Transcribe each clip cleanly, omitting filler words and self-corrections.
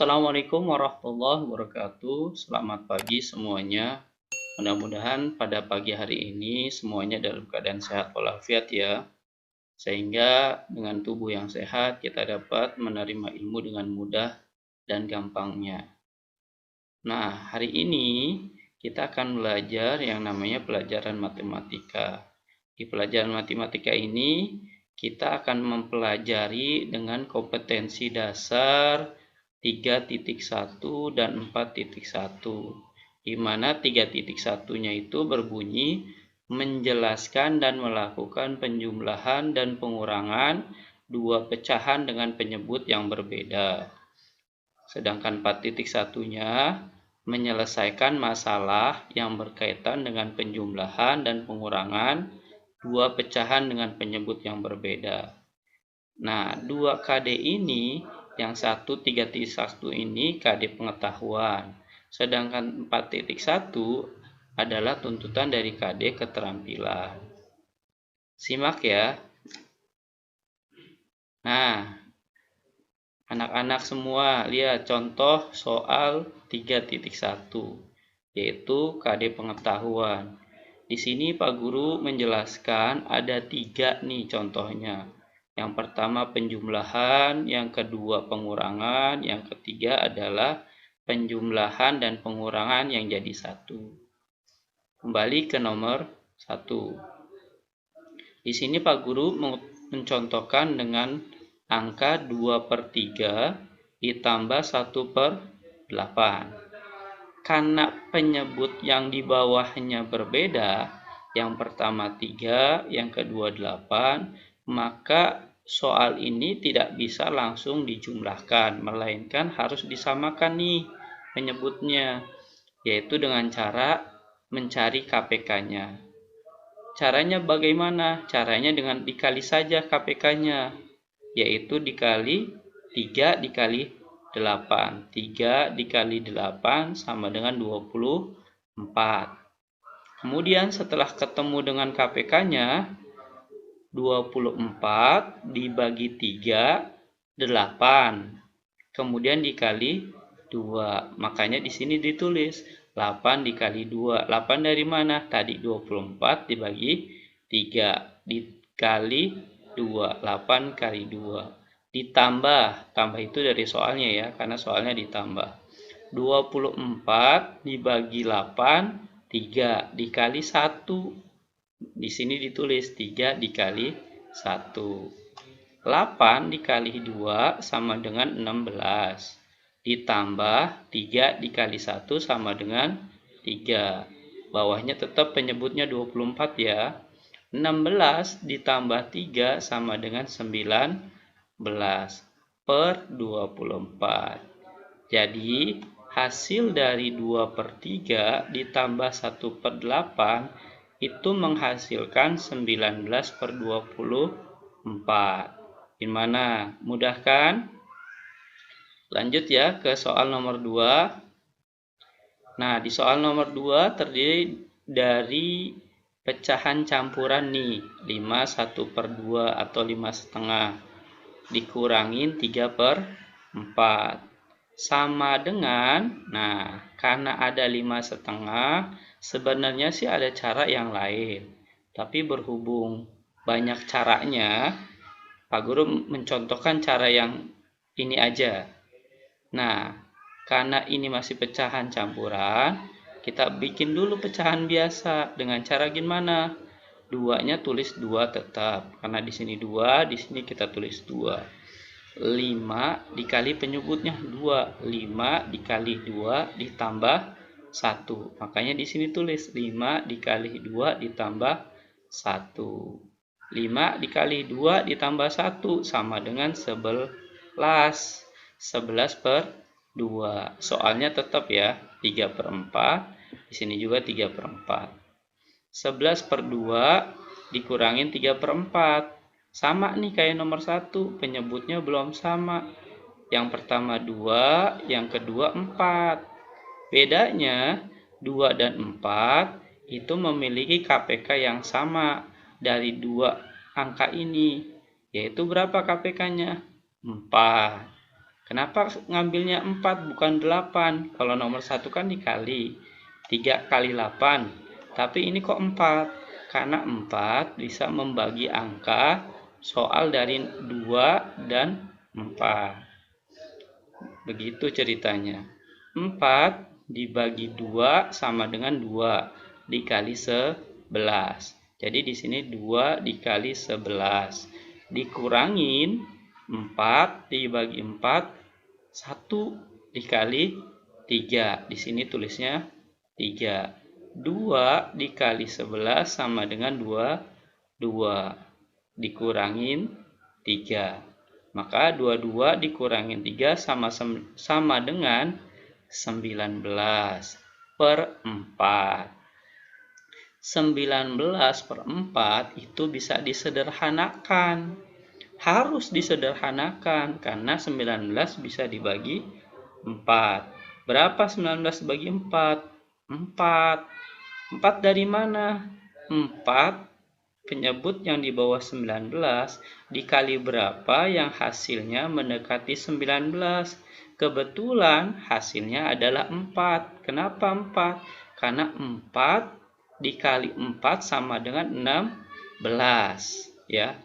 Assalamualaikum warahmatullahi wabarakatuh. Selamat pagi semuanya. Mudah-mudahan pada pagi hari ini semuanya dalam keadaan sehat walafiat ya. Sehingga dengan tubuh yang sehat kita dapat menerima ilmu dengan mudah dan gampangnya. Nah, hari ini kita akan belajar yang namanya pelajaran matematika. Di pelajaran matematika ini kita akan mempelajari dengan kompetensi dasar 3.1 dan 4.1, di mana 3.1-nya itu berbunyi menjelaskan dan melakukan penjumlahan dan pengurangan dua pecahan dengan penyebut yang berbeda. Sedangkan 4.1-nya menyelesaikan masalah yang berkaitan dengan penjumlahan dan pengurangan dua pecahan dengan penyebut yang berbeda. Nah, 2 KD ini, yang 3.1 ini KD pengetahuan, sedangkan 4.1 adalah tuntutan dari KD keterampilan. Simak ya. Nah, anak-anak semua, lihat contoh soal 3.1, yaitu KD pengetahuan. Di sini Pak Guru menjelaskan ada 3 nih contohnya. Yang pertama penjumlahan, yang kedua pengurangan, yang ketiga adalah penjumlahan dan pengurangan yang jadi 1. Kembali ke nomor 1. Di sini Pak Guru mencontohkan dengan angka 2/3 ditambah 1/8. Karena penyebut yang di bawahnya berbeda, yang pertama 3, yang kedua 8, maka soal ini tidak bisa langsung dijumlahkan, melainkan harus disamakan nih penyebutnya, yaitu dengan cara mencari KPK-nya. Caranya bagaimana? Caranya dengan dikali saja KPK-nya, yaitu dikali 3 dikali 8. 3 dikali 8 sama dengan 24. Kemudian setelah ketemu dengan KPK-nya, 24 dibagi 3, 8. Kemudian dikali 2. Makanya di sini ditulis 8 dikali 2. 8 dari mana? Tadi 24 dibagi 3 dikali 2. 8 kali 2. Ditambah. Tambah itu dari soalnya ya, karena soalnya ditambah. 24 dibagi 8, 3 dikali 1. Di sini ditulis 3 dikali 1. 8 dikali 2 sama dengan 16. Ditambah 3 dikali 1 sama dengan 3. Bawahnya tetap penyebutnya 24 ya. 16 ditambah 3 sama dengan 19 per 24. Jadi hasil dari 2/3 ditambah 1/8 itu menghasilkan 19/24. Gimana? Mudah kan? Lanjut ya ke soal nomor 2. Nah, di soal nomor 2 terdiri dari pecahan campuran nih, 5 1/2 atau 5,5 dikurangin 3/4 sama dengan, nah karena ada 5,5, sebenarnya sih ada cara yang lain, tapi berhubung banyak caranya, Pak Guru mencontohkan cara yang ini aja. Nah, karena ini masih pecahan campuran, kita bikin dulu pecahan biasa dengan cara gimana? 2-nya tulis 2 tetap, karena di sini 2, di sini kita tulis 2. 5 dikali penyebutnya 2, 5 dikali 2 ditambah 1. Makanya di sini tulis 5 dikali 2 ditambah 1. 5 dikali 2 ditambah 1 sama dengan 11. 11/2. Soalnya tetap ya 3/4. Di sini juga 3/4. 11/2 dikurangin 3/4. Sama nih kayak nomor 1, penyebutnya belum sama. Yang pertama 2, yang kedua 4. Bedanya 2 dan 4 itu memiliki KPK yang sama dari 2 angka ini. Yaitu berapa KPK-nya? 4. Kenapa ngambilnya 4 bukan 8? Kalau nomor 1 kan dikali. 3 kali 8. Tapi ini kok 4? Karena 4 bisa membagi angka soal dari 2 dan 4. Begitu ceritanya. 4 dibagi 2 sama dengan 2 dikali 11. Jadi di sini 2 dikali 11. Dikurangin 4 dibagi 4, 1 dikali 3. Di sini tulisnya 3. 2 dikali 11 sama dengan 2. Dikurangin 3. Maka 22 dikurangin 3 sama dengan 19 per 4. 19 per 4 itu bisa disederhanakan. Harus disederhanakan karena 19 bisa dibagi 4. Berapa 19 dibagi 4? 4. 4 dari mana? 4 penyebut yang di bawah 19 dikali berapa yang hasilnya mendekati 19. Kebetulan hasilnya adalah 4. Kenapa 4? Karena 4 dikali 4 sama dengan 16. Ya.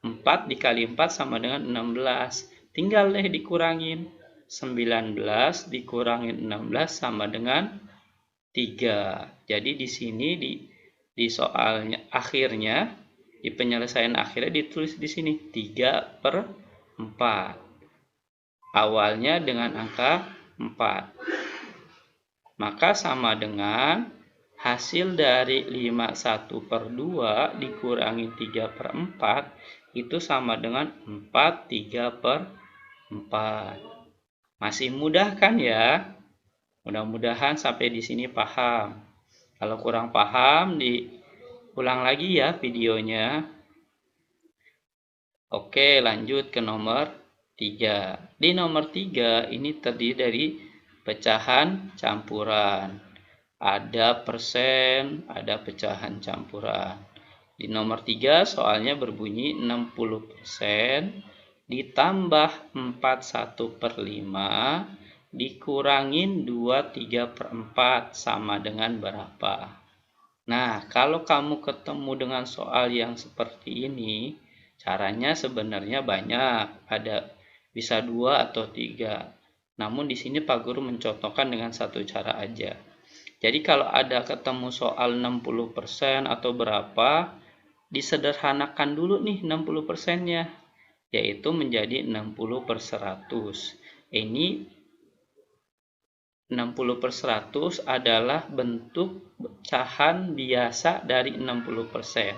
4 dikali 4 sama dengan 16. Tinggal deh dikurangin. 19 dikurangin 16 sama dengan 3. Jadi di sini di soalnya akhirnya, di penyelesaian akhirnya ditulis di sini 3 per 4. Awalnya dengan angka 4. Maka sama dengan hasil dari 51 per 2 dikurangi 3 per 4 itu sama dengan 43 per 4. Masih mudah kan ya? Mudah-mudahan sampai di sini paham. Kalau kurang paham, diulang lagi ya videonya. Oke, lanjut ke nomor 3. Di nomor 3 ini terdiri dari pecahan campuran. Ada persen, ada pecahan campuran. Di nomor 3 soalnya berbunyi 60% ditambah 41 per 5 dikurangin 23 per 4 sama dengan berapa? Nah, kalau kamu ketemu dengan soal yang seperti ini, caranya sebenarnya banyak. Ada bisa 2 atau 3. Namun di sini Pak Guru mencontohkan dengan satu cara aja. Jadi kalau ada ketemu soal 60% atau berapa, disederhanakan dulu nih 60%-nya, yaitu menjadi 60 per 100. Ini 60 per 100 adalah bentuk pecahan biasa dari 60%.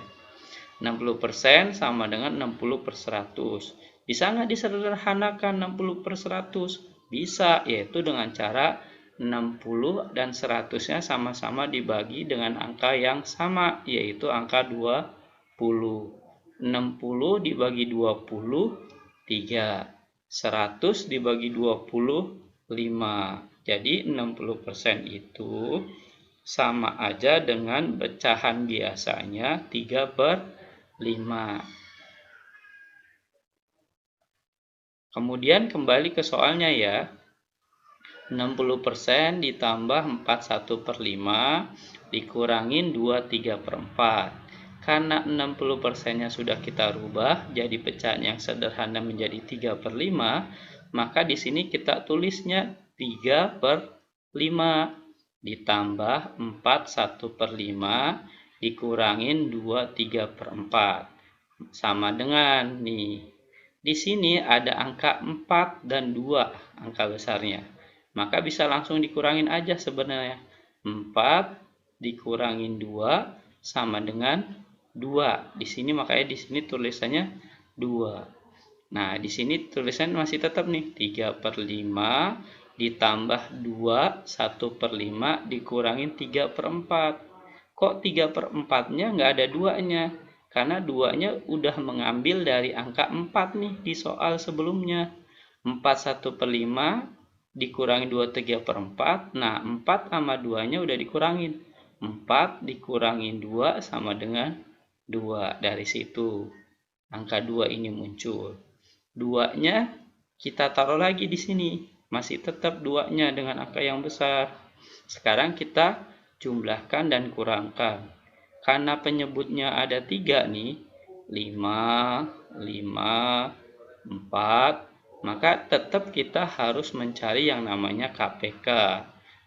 60% sama dengan 60 per 100. Bisa nggak disederhanakan 60 per 100? Bisa, yaitu dengan cara 60 dan 100-nya sama-sama dibagi dengan angka yang sama, yaitu angka 20. 60 dibagi 20, 3. 100 dibagi 20, 5. Jadi 60% itu sama aja dengan pecahan biasanya 3 per 5. Kemudian kembali ke soalnya ya. 60% ditambah 41 per 5 dikurangin 23 per 4. Karena 60%-nya sudah kita rubah jadi pecahan yang sederhana menjadi 3 per 5, maka di sini kita tulisnya 3 per 5 ditambah 41 per 5 dikurangin 23 per 4. Sama dengan nih. Di sini ada angka 4 dan 2 angka besarnya. Maka bisa langsung dikurangin aja sebenarnya. 4 dikurangin 2 sama dengan 2. Di sini makanya di sini tulisannya 2. Nah, di sini tulisan masih tetap nih 3 per 5 ditambah 2, 1 per 5 dikurangin 3 per 4. Kok 3 per 4-nya nggak ada 2-nya? Karena 2-nya udah mengambil dari angka 4 nih di soal sebelumnya. 4 1 per 5 dikurangi 2 3 per 4. Nah, 4 sama 2-nya udah dikurangin. 4 dikurangin 2 sama dengan 2. Dari situ angka 2 ini muncul. 2-nya Kita taruh lagi di sini. Masih tetap 2-nya dengan angka yang besar. Sekarang kita jumlahkan dan kurangkan. Karena penyebutnya ada 3 nih, 5, 5, 4, maka tetap kita harus mencari yang namanya KPK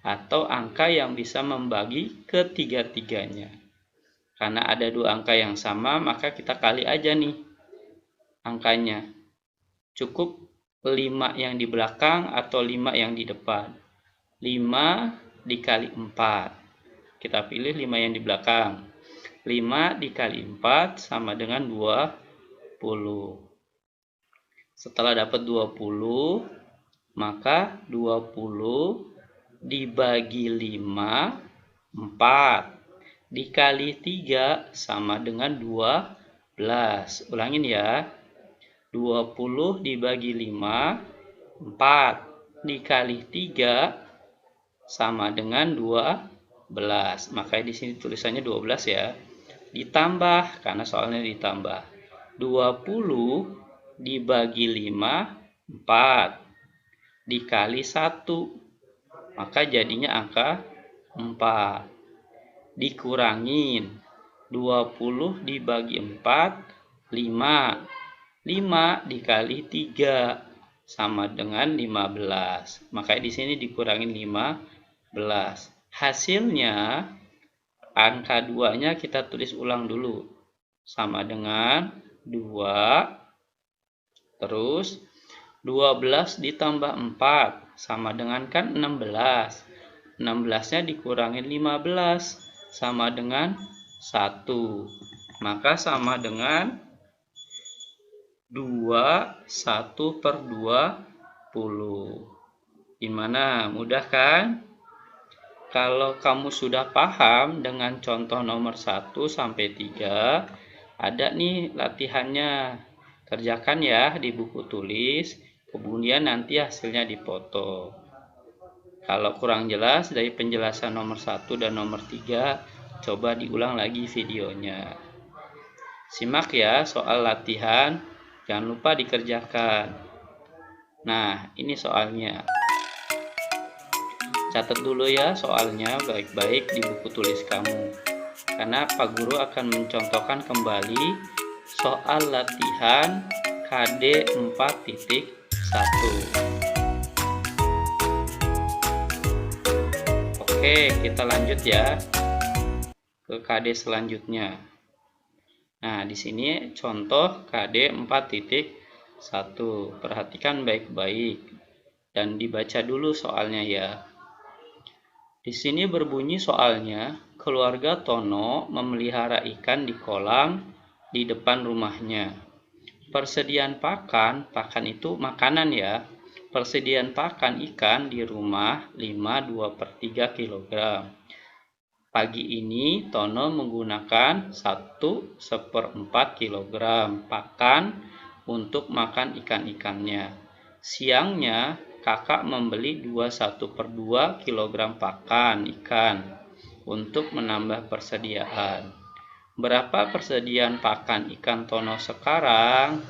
atau angka yang bisa membagi ketiga-tiganya. Karena ada 2 angka yang sama, maka kita kali aja nih angkanya. Cukup 5 yang di belakang atau 5 yang di depan. 5 dikali 4. Kita pilih 5 yang di belakang. 5 dikali 4 sama dengan 20. Setelah dapat 20, maka 20 dibagi 5, 4. Dikali 3 sama dengan 12. Ulangin ya. 20 dibagi 5, 4. Dikali 3 sama dengan 12. Makanya di sini tulisannya 12 ya. Ditambah, karena soalnya ditambah. 20 dibagi 5, 4. Dikali 1. Maka jadinya angka 4. Dikurangin. 20 dibagi 4, 5. 5 dikali 3 sama dengan 15. Makanya di sini dikurangin 15. Hasilnya angka 2-nya kita tulis ulang dulu. Sama dengan 2. Terus 12 ditambah 4 sama dengan kan 16. 16-nya dikurangin 15 sama dengan 1. Maka sama dengan 2, 1 per 20. Gimana? Mudah kan? Kalau kamu sudah paham dengan contoh nomor 1 sampai 3, ada nih latihannya. Kerjakan ya di buku tulis, kemudian nanti hasilnya dipoto. Kalau kurang jelas dari penjelasan nomor 1 dan nomor 3, coba diulang lagi videonya. Simak ya soal latihan, jangan lupa dikerjakan. Nah, ini soalnya. Catat dulu ya soalnya baik-baik di buku tulis kamu. Karena Pak Guru akan mencontohkan kembali soal latihan KD 4.1. Oke, kita lanjut ya ke KD selanjutnya. Nah, di sini contoh KD 4.1. Perhatikan baik-baik dan dibaca dulu soalnya ya. Di sini berbunyi soalnya, keluarga Tono memelihara ikan di kolam di depan rumahnya. Persediaan pakan itu makanan ya. Persediaan pakan ikan di rumah 5/2/3 kg. Pagi ini Tono menggunakan 1/4 kg pakan untuk makan ikan-ikannya. Siangnya kakak membeli 1/2 kg pakan ikan untuk menambah persediaan. Berapa persediaan pakan ikan Tono sekarang?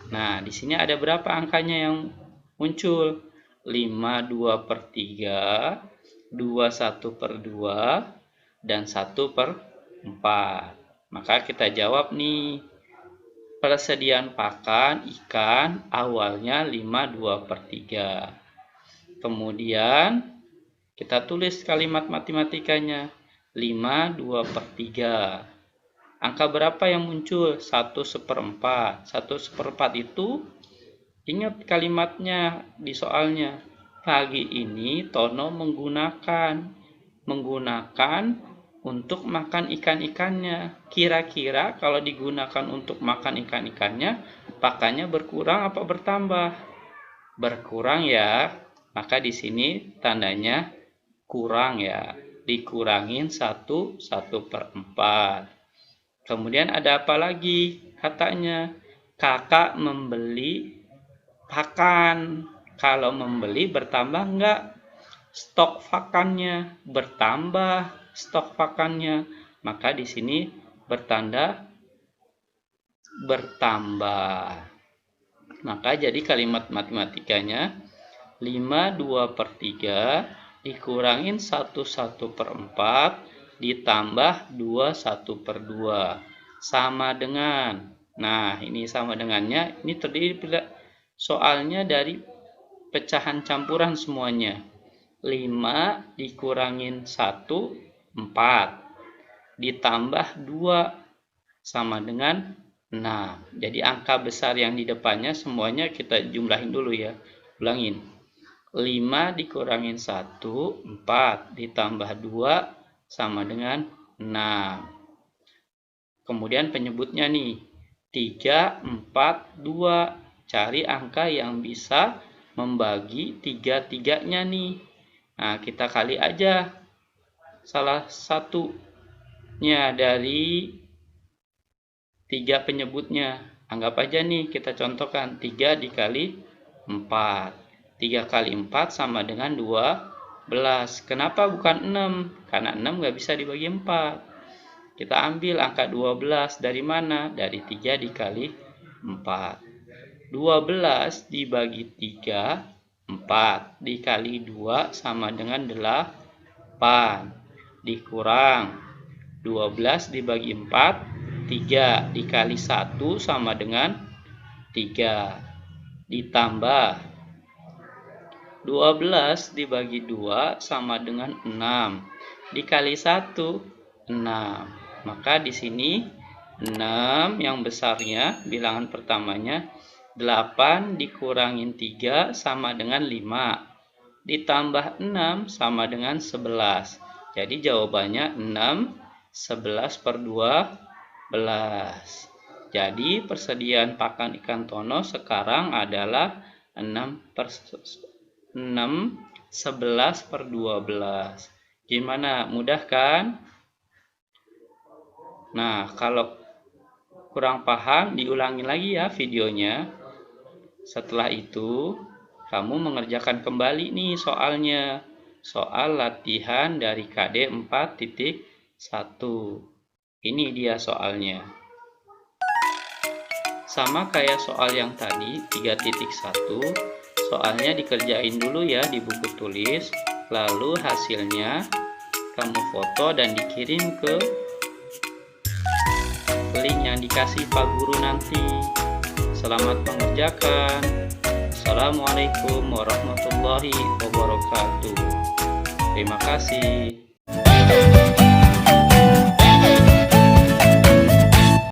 Nah, di sini ada berapa angkanya yang muncul? 5/2/3, 21/2, dan 1/4. Maka kita jawab nih. Persediaan pakan ikan awalnya 5/2/3. Kemudian kita tulis kalimat matematikanya 5/2/3. Angka berapa yang muncul? 1/4. 1/4 itu ingat kalimatnya di soalnya. Pagi ini Tono menggunakan untuk makan ikan-ikannya. Kira-kira kalau digunakan untuk makan ikan-ikannya, pakannya berkurang apa bertambah? Berkurang ya. Maka di sini tandanya kurang ya. Dikurangin 1/4. Kemudian ada apa lagi? Katanya kakak membeli pakan. Kalau membeli bertambah enggak? Stok pakannya bertambah, stok pakannya. Maka di sini bertanda bertambah. Maka jadi kalimat matematikanya 5/2/3 dikurangin 1/1/4 ditambah 2/1/2 sama dengan, nah ini sama dengannya, ini terdiri soalnya dari pecahan campuran semuanya. 5 dikurangin 1, 4 ditambah 2 sama dengan 6. Jadi angka besar yang di depannya semuanya kita jumlahin dulu ya. Ulangin. 5 dikurangin 1, 4 ditambah 2 sama dengan 6. Kemudian penyebutnya nih, 3, 4, 2. Cari angka yang bisa membagi 3-3-nya nih. Nah, kita kali aja salah satunya dari 3 penyebutnya. Anggap aja nih, kita contohkan 3 dikali 4. 3 kali 4 sama dengan 12. Kenapa bukan 6? Karena 6 nggak bisa dibagi 4. Kita ambil angka 12 dari mana? Dari 3 dikali 4. 12 dibagi 3, 4 dikali 2 sama dengan 8. Dikurang 12 dibagi 4, 3 dikali 1 sama dengan 3. Ditambah 12 dibagi 2 sama dengan 6. Dikali 1, 6. Maka di sini 6 yang besarnya, bilangan pertamanya, 8 dikurangin 3 sama dengan 5. Ditambah 6 sama dengan 11. Jadi jawabannya 6, 11/12. Jadi persediaan pakan ikan tono sekarang adalah 11/12. Gimana? Mudah kan? Nah, kalau kurang paham, diulangi lagi ya videonya. Setelah itu, kamu mengerjakan kembali nih soalnya. Soal latihan dari KD 4.1. Ini dia soalnya. Sama kayak soal yang tadi 3.1. Soalnya dikerjain dulu ya di buku tulis. Lalu hasilnya kamu foto dan dikirim ke link yang dikasih Pak Guru nanti. Selamat mengerjakan. Assalamualaikum warahmatullahi wabarakatuh. Terima kasih.